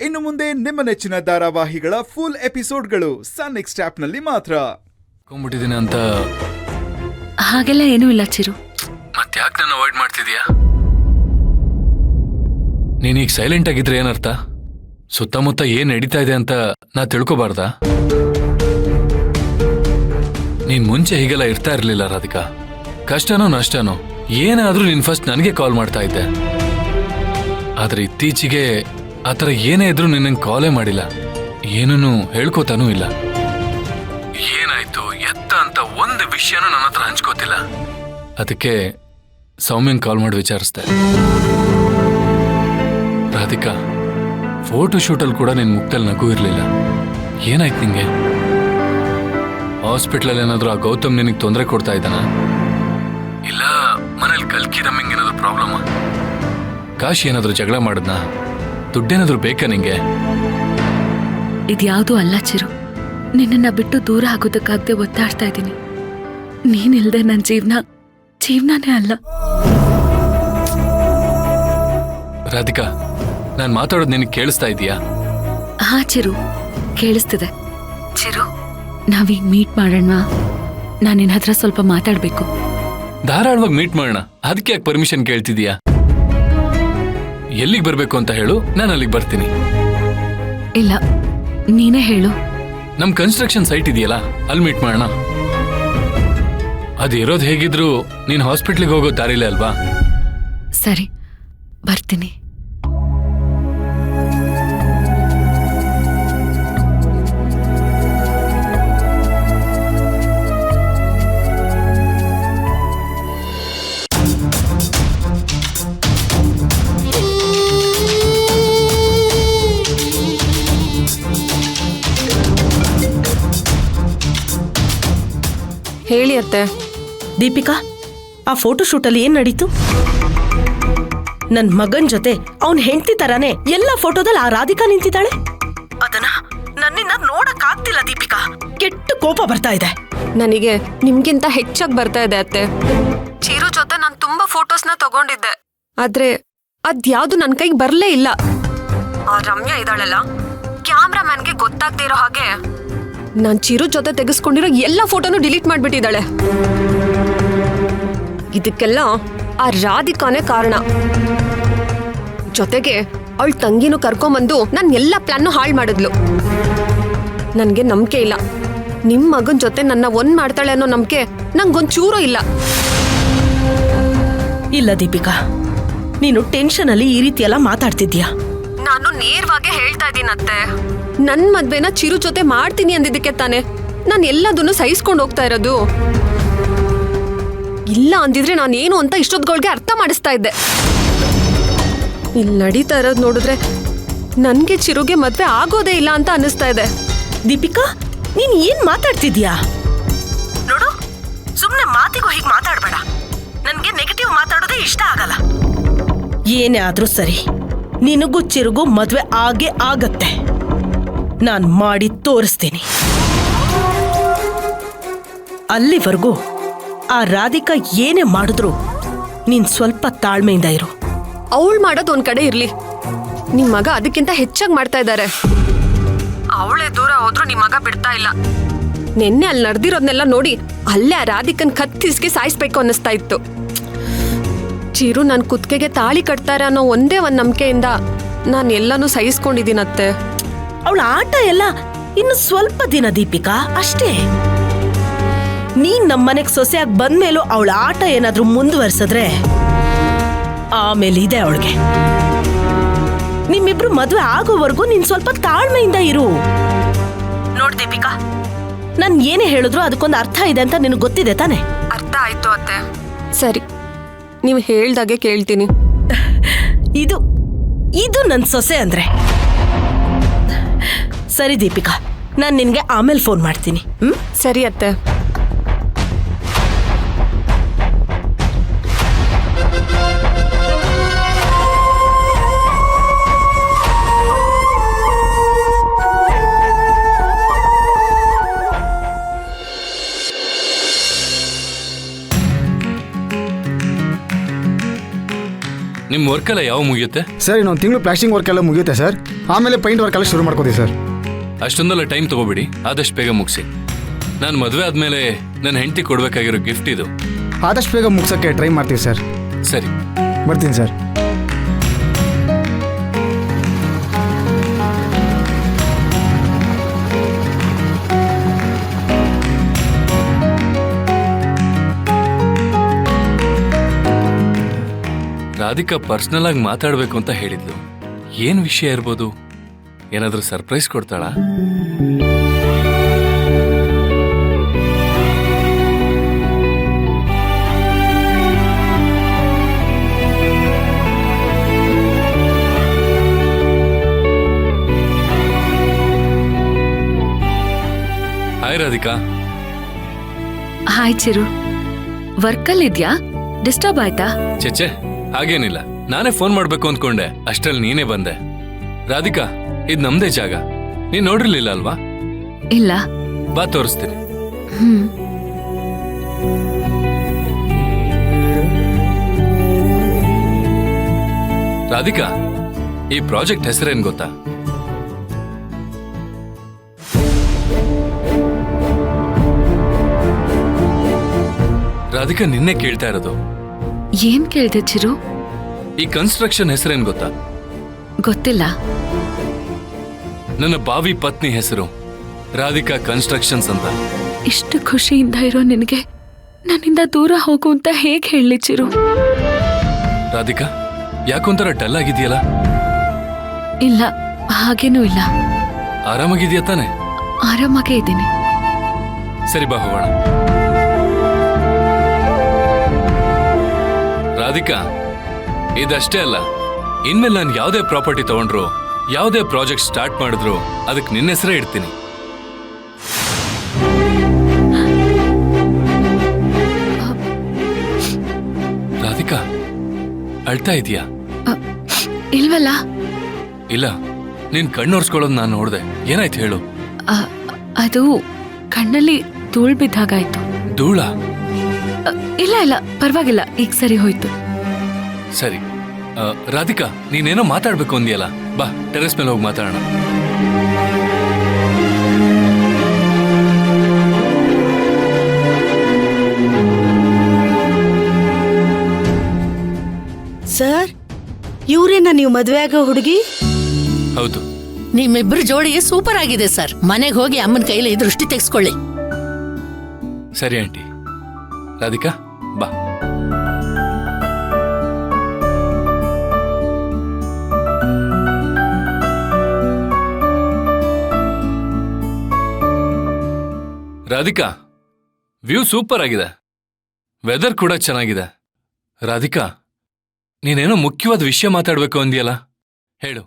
ಇನ್ನು ಮುಂದೆ ನಿಮ್ಮ ನೆಚ್ಚಿನ ಧಾರಾವಾಹಿಗಳ ಫುಲ್ ಎಪಿಸೋಡ್ಗಳು ಸನ್ ನೆಕ್ಸ್ಟ್ ಆಪ್ನಲ್ಲಿ ಮಾತ್ರ. ಕೊಂಡ್ಬಿಟ್ಟಿದ್ದೀನಿ ಅಂತ ಹಾಗೆಲ್ಲ ಏನೂ ಇಲ್ಲ ಚಿರು. ಮತ್ತ್ಯಾಕೆ ನಾನು ಅವಾಯ್ಡ್ ಮಾಡ್ತಿದ್ಯಾ? ನೀನೀಗ ಸೈಲೆಂಟ್ ಆಗಿದ್ರೆ ಏನರ್ಥ? ಸುತ್ತಮುತ್ತ ಏನ್ ನಡೀತಾ ಇದೆ ಅಂತ ನಾ ತಿಳ್ಕೊಬಾರ್ದಾ? ನೀನ್ ಮುಂಚೆ ಹೀಗೆಲ್ಲ ಇರ್ತಾ ಇರ್ಲಿಲ್ಲ ರಾಧಿಕಾ. ಕಷ್ಟನೋ ನಷ್ಟನೋ ಏನಾದ್ರೂ ನೀನ್ ಫಸ್ಟ್ ನನಗೆ ಕಾಲ್ ಮಾಡ್ತಾ ಇದ್ದೆ. ಆದ್ರೆ ಇತ್ತೀಚೆಗೆ ಆತರ ಏನೇ ಇದ್ರೂ ನಿನ್ನಂಗೆ ಕಾಲೇ ಮಾಡಿಲ್ಲ, ಏನೂ ಹೇಳ್ಕೋತಾನೂ ಇಲ್ಲ. ಏನಾಯ್ತು ಎತ್ತ ಅಂತ ಒಂದು ವಿಷಯನೂ ನನ್ನ ಹತ್ರ ಹಂಚ್ಕೋತಿಲ್ಲ. ಅದಕ್ಕೆ ಸೌಮ್ಯಂಗ್ ಕಾಲ್ ಮಾಡಿ ವಿಚಾರಿಸ್ದೆ. ರಾಧಿಕಾ, ಫೋಟೋ ಶೂಟಲ್ಲಿ ಕೂಡ ನಿನ್ ಮುಖದಲ್ಲಿ ನಗು ಇರ್ಲಿಲ್ಲ. ಏನಾಯ್ತು ನಿಂಗೆ? ಹಾಸ್ಪಿಟ್ಲಲ್ಲಿ ಏನಾದ್ರು ಆ ಗೌತಮ್ ನಿನಗೆ ತೊಂದರೆ ಕೊಡ್ತಾ ಇದ್ದಾನ? ಇಲ್ಲ ಮನೇಲಿ ಕಲ್ಕಿ ರಮ್ಮಿಂಗ್ ಏನಾದ್ರು ಪ್ರಾಬ್ಲಮ್? ಕಾಶಿ ಏನಾದ್ರು ಜಗಳ ಮಾಡಿದ್ನಾ? ದುಡ್ಡೇನಾದ್ರು ಬೇಕಾ ನಿಂಗೆ? ಇದ್ಯಾವುದೂ ಅಲ್ಲ ಚಿರು. ನಿನ್ನನ್ನ ಬಿಟ್ಟು ದೂರ ಆಗೋದಕ್ಕಾಗದೆ ಒತ್ತಾಡ್ತಾ ಇದ್ದೀನಿ. ನೀನಿಲ್ದೆ ನನ್ನ ಜೀವನನೇ ಅಲ್ಲ. ರಾಧಿಕಾ, ನಾನು ಮಾತಾಡೋದು ನಿನಗೆ ಕೇಳಿಸ್ತಾ ಇದೀಯಾ? ಹಾ ಚಿರು, ಕೇಳಿಸ್ತಿದೆ. ಚಿರು, ನಾವೀಗ ಮೀಟ್ ಮಾಡೋಣ. ನಾನು ನಿನ್ನ ಹತ್ರ ಸ್ವಲ್ಪ ಮಾತಾಡ್ಬೇಕು. ಧಾರಾಳವಾಗಿ ಮೀಟ್ ಮಾಡೋಣ. ಅದಕ್ಕೆ ಯಾಕೆ ಪರ್ಮಿಷನ್ ಕೇಳ್ತಿದೀಯಾ? ಎಲ್ಲಿಗೆ ಬರ್ಬೇಕು ಅಂತ ಹೇಳು, ನಾನು ಅಲ್ಲಿಗೆ ಬರ್ತೀನಿ. ಇಲ್ಲ, ನೀನೇ ಹೇಳು. ನಮ್ ಕನ್ಸ್ಟ್ರಕ್ಷನ್ ಸೈಟ್ ಇದೆಯಲ್ಲ, ಅಲ್ಲಿ ಮೀಟ್ ಮಾಡೋಣ. ಅದು ಇರೋದು ಹೇಗಿದ್ರು ನೀನ್ ಹಾಸ್ಪಿಟ್ಲಿಗೆ ಹೋಗೋ ದಾರಿಲೇ ಅಲ್ವಾ? ಸರಿ, ಬರ್ತೀನಿ. ಹೇಳಿ ಅತ್ತೆ. ದೀಪಿಕಾ, ಆ ಫೋಟೋ ಶೂಟಲ್ಲಿ ಏನ್ ನಡೀತು? ನನ್ ಮಗನ್ ಜೊತೆ ಅವನ್ ಹೆಂಡತಿ ತರಾನೇ ಎಲ್ಲ ಫೋಟೋದಲ್ಲಿ ಆ ರಾಧಿಕಾ ನಿಂತಿದ್ದಾಳೆ. ಅದನ್ನ ನನ್ನಿಂದ ನೋಡಕ್ ಆಗ್ತಿಲ್ಲ ದೀಪಿಕಾ. ಕೆಟ್ಟ ಕೋಪ ಬರ್ತಾ ಇದೆ ನನಗೆ. ನಿಮ್ಗಿಂತ ಹೆಚ್ಚಾಗಿ ಬರ್ತಾ ಇದೆ ಅತ್ತೆ. ಚಿರು ಜೊತೆ ನಾನು ತುಂಬಾ ಫೋಟೋಸ್ನ ತಗೊಂಡಿದ್ದೆ, ಆದ್ರೆ ಅದ್ಯಾವ್ದು ನನ್ ಕೈಗೆ ಬರ್ಲೇ ಇಲ್ಲ. ಆ ರಮ್ಯಾ ಇದ್ದಾಳಲ್ಲ, ಕ್ಯಾಮ್ರಾಮನ್ಗೆ ಗೊತ್ತಾಗ್ದೇ ಇರೋ ಹಾಗೆ ನಾನ್ ಚಿರು ಜೊತೆ ತೆಗೆಸ್ಕೊಂಡಿರೋ ಎಲ್ಲ ಫೋಟೋನು ಡಿಲೀಟ್ ಮಾಡ್ಬಿಟ್ಟಿದ್ದಾಳೆ. ಇದಕ್ಕೆಲ್ಲ ಆ ರಾಧಿಕಾನೇ ಕಾರಣ. ಜೊತೆಗೆ ಅವಳ ತಂಗಿನೂ ಕರ್ಕೊಂಬಂದು ನನ್ ಎಲ್ಲ ಪ್ಲಾನ್ನು ಹಾಳು ಮಾಡಿದ್ಲು. ನನ್ಗೆ ನಂಬಿಕೆ ಇಲ್ಲ, ನಿಮ್ ಮಗನ್ ಜೊತೆ ನನ್ನ ಒಂದ್ ಮಾಡ್ತಾಳೆ ಅನ್ನೋ ನಂಬಿಕೆ ನಂಗೊಂಚೂರು ಇಲ್ಲ. ಇಲ್ಲ ದೀಪಿಕಾ, ನೀನು ಟೆನ್ಷನ್ ಅಲ್ಲಿ ಈ ರೀತಿ ಎಲ್ಲ ಮಾತಾಡ್ತಿದ್ಯಾ. ನಾನು ನೇರವಾಗಿ ಹೇಳ್ತಾ ಇದ್ದೀನತ್ತೆ. ನನ್ ಮದ್ವೆನ ಚಿರು ಜೊತೆ ಮಾಡ್ತೀನಿ ಅಂದಿದ್ದಕ್ಕೆ ತಾನೆ ನಾನು ಎಲ್ಲದನ್ನು ಸಹಿಸ್ಕೊಂಡು ಹೋಗ್ತಾ ಇರೋದು. ಇಲ್ಲ ಅಂದಿದ್ರೆ ನಾನೇನು ಅಂತ ಇಷ್ಟೊತ್ಗಳಿಗೆ ಅರ್ಥ ಮಾಡಿಸ್ತಾ ಇದ್ದೆ. ಇಲ್ಲಿ ನಡೀತಾ ಇರೋದು ನೋಡಿದ್ರೆ ನನ್ಗೆ ಚಿರುಗೆ ಮದ್ವೆ ಆಗೋದೇ ಇಲ್ಲ ಅಂತ ಅನ್ನಿಸ್ತಾ ಇದೆ. ದೀಪಿಕಾ, ನೀನ್ ಏನ್ ಮಾತಾಡ್ತಿದ್ಯಾ? ನೋಡು, ಸುಮ್ನೆ ಮಾತಿಗೂ ಹೀಗೆ ಮಾತಾಡ್ಬೇಡ. ನನ್ಗೆ ನೆಗೆಟಿವ್ ಮಾತಾಡೋದೇ ಇಷ್ಟ ಆಗಲ್ಲ. ಏನೇ ಆದ್ರೂ ಸರಿ, ನಿನಗೂ ಚಿರುಗೂ ಮದ್ವೆ ಆಗೇ ಆಗತ್ತೆ. ನಾನ್ ಮಾಡಿ ತೋರಿಸ್ತೀನಿ. ಅಲ್ಲಿವರೆಗೂ ಆ ರಾಧಿಕಾ ಏನೇ ಮಾಡಿದ್ರು ನೀನ್ ಸ್ವಲ್ಪ ತಾಳ್ಮೆಯಿಂದ ಇರು. ಅವಳು ಮಾಡೋದು ಒಂದ್ ಕಡೆ ಇರ್ಲಿ, ನಿಮ್ ಮಗ ಅದಕ್ಕಿಂತ ಹೆಚ್ಚಾಗಿ ಮಾಡ್ತಾ ಇದ್ದಾರೆ. ಅವಳೇ ದೂರ ಹೋದ್ರು ನಿಮ್ ಮಗ ಬಿಡ್ತಾ ಇಲ್ಲ. ನಿನ್ನೆ ಅಲ್ಲಿ ನಡೆದಿರೋದ್ನೆಲ್ಲ ನೋಡಿ ಅಲ್ಲೇ ಆ ರಾಧಿಕನ್ ಕತ್ತಿಸ್ಗೆ ಸಾಯಿಸ್ಬೇಕು ಅನ್ನಿಸ್ತಾ ಇತ್ತು. ಚಿರು ನನ್ ಕುತ್ತಿಗೆಗೆ ತಾಳಿ ಕಟ್ತಾರೆ ಅನ್ನೋ ಒಂದೇ ಒಂದ್ ನಂಬಿಕೆಯಿಂದ ನಾನು ಎಲ್ಲಾನು ಸಹಿಸ್ಕೊಂಡಿದ್ದೀನತ್ತೆ. ಅವಳ ಆಟ ಎಲ್ಲ ಇನ್ನು ಸ್ವಲ್ಪ ದಿನ ದೀಪಿಕಾ, ಅಷ್ಟೇ. ನೀನ್ ನಮ್ಮನೆಗ್ ಸೊಸೆಯಾಗಿ ಬಂದ್ಮೇಲೂ ಅವಳ ಆಟ ಏನಾದ್ರೂ ಮುಂದುವರ್ಸಿದ್ರೆ ಆಮೇಲೆ ಇದೆ ಅವಳಿಗೆ. ನಿಮ್ಮಿಬ್ರು ಮದ್ವೆ ಆಗೋವರೆಗೂ ನೀನ್ ಸ್ವಲ್ಪ ತಾಳ್ಮೆಯಿಂದ ಇರು. ನೋಡ್ ದೀಪಿಕಾ, ನಾನ್ ಏನೇ ಹೇಳಿದ್ರು ಅದಕ್ಕೊಂದು ಅರ್ಥ ಇದೆ ಅಂತ ನಿನಗೆ ಗೊತ್ತಿದೆ ತಾನೆ? ಅರ್ಥ ಆಯ್ತು ಅತ್ತೆ. ಸರಿ, ನೀವು ಹೇಳ್ದಾಗೆ ಕೇಳ್ತೀನಿ. ಇದು ನನ್ ಸೊಸೆ ಅಂದ್ರೆ. ಸರಿ ದೀಪಿಕಾ, ನಾನ್ ನಿನ್ಗೆ ಆಮೇಲೆ ಫೋನ್ ಮಾಡ್ತೀನಿ. ಸರಿ ಅತ್ತೆ. ನಿಮ್ ವರ್ಕ್ ಎಲ್ಲ ಯಾವ ಮುಗಿಯುತ್ತೆ? ಸರ್ ಇನ್ನೊಂದು ತಿಂಗಳು ಪ್ಲಾಸ್ಟಿಂಗ್ ವರ್ಕ್ ಎಲ್ಲ ಮುಗಿಯುತ್ತೆ ಸರ್. ಆಮೇಲೆ ಪೈಂಟ್ ವರ್ಕ್ ಎಲ್ಲ ಶುರು ಮಾಡ್ಕೋತೀವಿ ಸರ್. ಅಷ್ಟೊಂದೆಲ್ಲ ಟೈಮ್ ತಗೋಬಿಡಿ, ಆದಷ್ಟು ಬೇಗ ಮುಗಿಸಿ. ನಾನು ಮದುವೆ ಆದ್ಮೇಲೆ ನನ್ನ ಹೆಂಡತಿ ಕೊಡ್ಬೇಕಾಗಿರೋ ಗಿಫ್ಟ್ ಇದು. ಆದಷ್ಟು ಬೇಗ ಮುಗ್ಸೋಕ್ಕೆ ಟ್ರೈ ಮಾಡ್ತೀವಿ ಸರ್. ಸರಿ, ಬರ್ತೀನಿ ಸರ್. ರಾಧಿಕಾ ಪರ್ಸನಲ್ ಆಗಿ ಮಾತಾಡ್ಬೇಕು ಅಂತ ಹೇಳಿದ್ಲು. ಏನ್ ವಿಷಯ ಇರ್ಬೋದು? ಏನಾದ್ರೂ ಸರ್ಪ್ರೈಸ್ ಕೊಡ್ತಾಳಾ? ಹಾಯ್ ರಾಧಿಕಾ. ಹಾಯ್ ಚಿರು, ವರ್ಕಲ್ಲಿದ್ಯಾ? ಡಿಸ್ಟರ್ಬ್ ಆಯ್ತಾ? ಚೆಚ್ಚೆ, ಹಾಗೇನಿಲ್ಲ. ನಾನೇ ಫೋನ್ ಮಾಡ್ಬೇಕು ಅಂದ್ಕೊಂಡೆ, ಅಷ್ಟ್ರಲ್ಲಿ ನೀನೇ ಬಂದೆ. ರಾಧಿಕಾ, ಇದ್ ನಮ್ದೇ ಜಾಗ. ನೀನ್ ನೋಡಿರ್ಲಿಲ್ಲ ಅಲ್ವಾ? ಇಲ್ಲ. ಬಾ ತೋರಿಸ್ತೀನಿ. ಹ್ಮ್. ರಾಧಿಕಾ, ಈ ಪ್ರಾಜೆಕ್ಟ್ ಹೆಸರೇನ್ ಗೊತ್ತಾ? ರಾಧಿಕಾ, ನಿನ್ನೆ ಕೇಳ್ತಾ ಇರೋದು. ಏನ್ ಕೇಳ್ದೆ ಚಿರು? ಈ ಕನ್ಸ್ಟ್ರಕ್ಷನ್ ಹೆಸರೇನ್ ಗೊತ್ತಾ? ಗೊತ್ತಿಲ್ಲ. ನನ್ನ ಬಾವಿ ಪತ್ನಿ ಹೆಸರು ರಾಧಿಕಾ ಕನ್ಸ್ಟ್ರಕ್ಷನ್ಸ್ ಅಂತ. ಇಷ್ಟು ಖುಷಿಯಿಂದ ಇರೋ ನಿನಗೆ ನನ್ನಿಂದ ದೂರ ಹೋಗು ಅಂತ ಹೇಗ್ ಹೇಳಿ ಚಿರು? ರಾಧಿಕಾ, ಯಾಕೊಂಥರ ಡಲ್ ಆಗಿದೆಯಲ್ಲ? ಇಲ್ಲ, ಹಾಗೇನೂ ಇಲ್ಲ. ಆರಾಮಾಗಿದೆಯಾ ತಾನೆ? ಆರಾಮಾಗೇ ಇದ್ದೀನಿ. ಸರಿ, ಬಾ ಹೋಗೋಣ. ರಾಧಿಕಾ, ಇದಷ್ಟೇ ಅಲ್ಲ, ಇನ್ಮೇಲೆ ನಾನು ಯಾವುದೇ ಪ್ರಾಪರ್ಟಿ ತಗೊಂಡ್ರು, ಯಾವುದೇ ಪ್ರಾಜೆಕ್ಟ್ ಸ್ಟಾರ್ಟ್ ಮಾಡಿದ್ರು ಅದಕ್ಕೆ ನಿನ್ನ ಹೆಸರೇ ಇಡ್ತೀನಿ. ರಾಧಿಕಾ, ಅಳ್ತಾ ಇದೀಯಾ? ಇಲ್ವಲ್ಲ. ಇಲ್ಲ, ನೀನ್ ಕಣ್ಣೋರ್ಸ್ಕೊಳ್ಳೋದು ನಾನು ನೋಡ್ದೆ. ಏನಾಯ್ತು ಹೇಳು? ಅದು ಕಣ್ಣಲ್ಲಿ ಧೂಳ್ ಬಿದ್ದಾಗಾಯ್ತು. ಧೂಳ? ಇಲ್ಲ ಇಲ್ಲ, ಪರವಾಗಿಲ್ಲ, ಈಗ ಸರಿ ಹೋಯ್ತು. ಸರಿ. ರಾಧಿಕಾ, ನೀನೇನೋ ಮಾತಾಡ್ಬೇಕು ಅಂದ್ಯಲ್ಲ, ಬಾ ಟೆರೆಸ್ ಮೇಲೆ ಹೋಗಿ ಮಾತಾಡೋಣ. ಸರ್, ಇವ್ರೇನ ನೀವು ಮದ್ವೆ ಆಗೋ ಹುಡುಗಿ? ಹೌದು. ನಿಮ್ಮಿಬ್ರು ಜೋಡಿ ಸೂಪರ್ ಆಗಿದೆ ಸರ್. ಮನೆಗೆ ಹೋಗಿ ಅಮ್ಮನ ಕೈಲಿ ದೃಷ್ಟಿ ತೆಗೆಸ್ಕೊಳ್ಳಿ. ಸರಿ ಆಂಟಿ. ರಾಧಿಕಾ, ಬಾ. ರಾಧಿಕಾ, ವ್ಯೂ ಸೂಪರ್ ಆಗಿದೆ, ವೆದರ್ ಕೂಡ ಚೆನ್ನಾಗಿದೆ. ರಾಧಿಕಾ, ನೀನೇನೋ ಮುಖ್ಯವಾದ ವಿಷಯ ಮಾತಾಡ್ಬೇಕು ಅಂದ್ಯಲ್ಲ, ಹೇಳು.